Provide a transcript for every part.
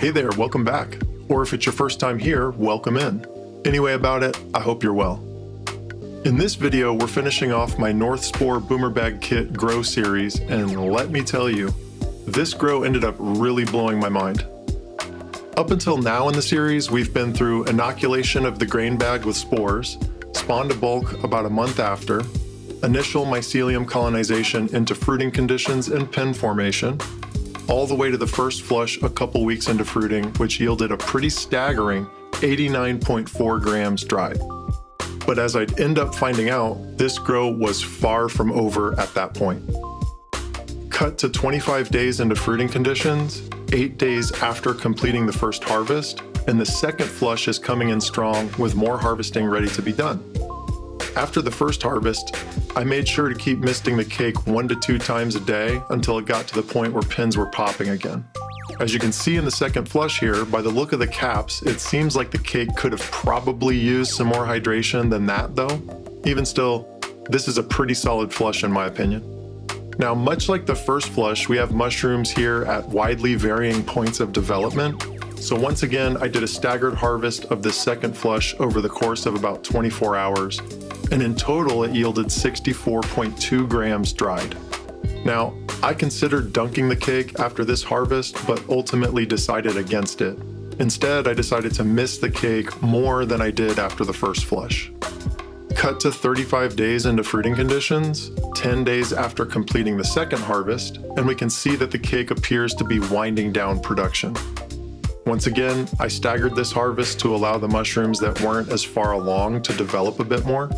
Hey there, welcome back. Or if it's your first time here, welcome in. Anyway about it, I hope you're well. In this video, we're finishing off my North Spore Boomr Bag kit grow series, and let me tell you, this grow ended up really blowing my mind. Up until now in the series, we've been through inoculation of the grain bag with spores, spawn to bulk about a month after, initial mycelium colonization into fruiting conditions and pen formation, all the way to the first flush a couple weeks into fruiting, which yielded a pretty staggering 89.4 grams dried. But as I'd end up finding out, this grow was far from over at that point. Cut to 25 days into fruiting conditions, 8 days after completing the first harvest, and the second flush is coming in strong with more harvesting ready to be done. After the first harvest, I made sure to keep misting the cake 1 to 2 times a day until it got to the point where pins were popping again. As you can see in the second flush here, by the look of the caps, it seems like the cake could have probably used some more hydration than that though. Even still, this is a pretty solid flush in my opinion. Now, much like the first flush, we have mushrooms here at widely varying points of development. So once again, I did a staggered harvest of this second flush over the course of about 24 hours. And in total, it yielded 64.2 grams dried. Now, I considered dunking the cake after this harvest, but ultimately decided against it. Instead, I decided to mist the cake more than I did after the first flush. Cut to 35 days into fruiting conditions, 10 days after completing the second harvest, and we can see that the cake appears to be winding down production. Once again, I staggered this harvest to allow the mushrooms that weren't as far along to develop a bit more.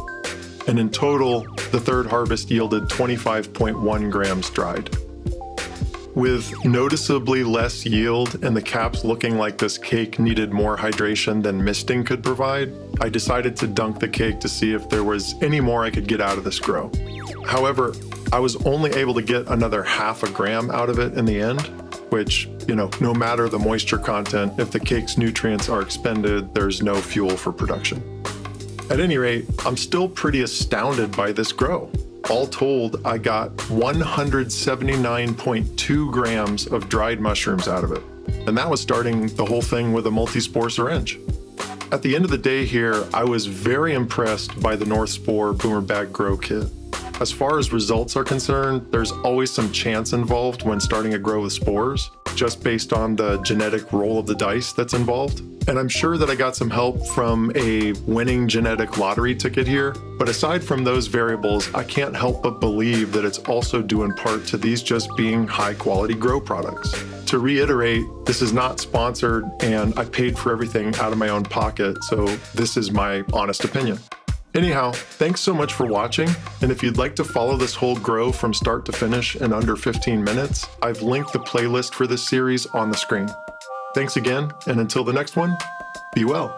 And in total, the third harvest yielded 25.1 grams dried. With noticeably less yield and the caps looking like this cake needed more hydration than misting could provide, I decided to dunk the cake to see if there was any more I could get out of this grow. However, I was only able to get another ½ gram out of it in the end, which, no matter the moisture content, if the cake's nutrients are expended, there's no fuel for production. At any rate, I'm still pretty astounded by this grow. All told, I got 179.2 grams of dried mushrooms out of it. And that was starting the whole thing with a multi-spore syringe. At the end of the day here, I was very impressed by the North Spore Boomr Bag grow kit. As far as results are concerned, there's always some chance involved when starting a grow with spores, just based on the genetic roll of the dice that's involved. And I'm sure that I got some help from a winning genetic lottery ticket here, but aside from those variables, I can't help but believe that it's also due in part to these just being high quality grow products. To reiterate, this is not sponsored and I paid for everything out of my own pocket, so this is my honest opinion. Anyhow, thanks so much for watching, and if you'd like to follow this whole grow from start to finish in under 15 minutes, I've linked the playlist for this series on the screen. Thanks again, and until the next one, be well.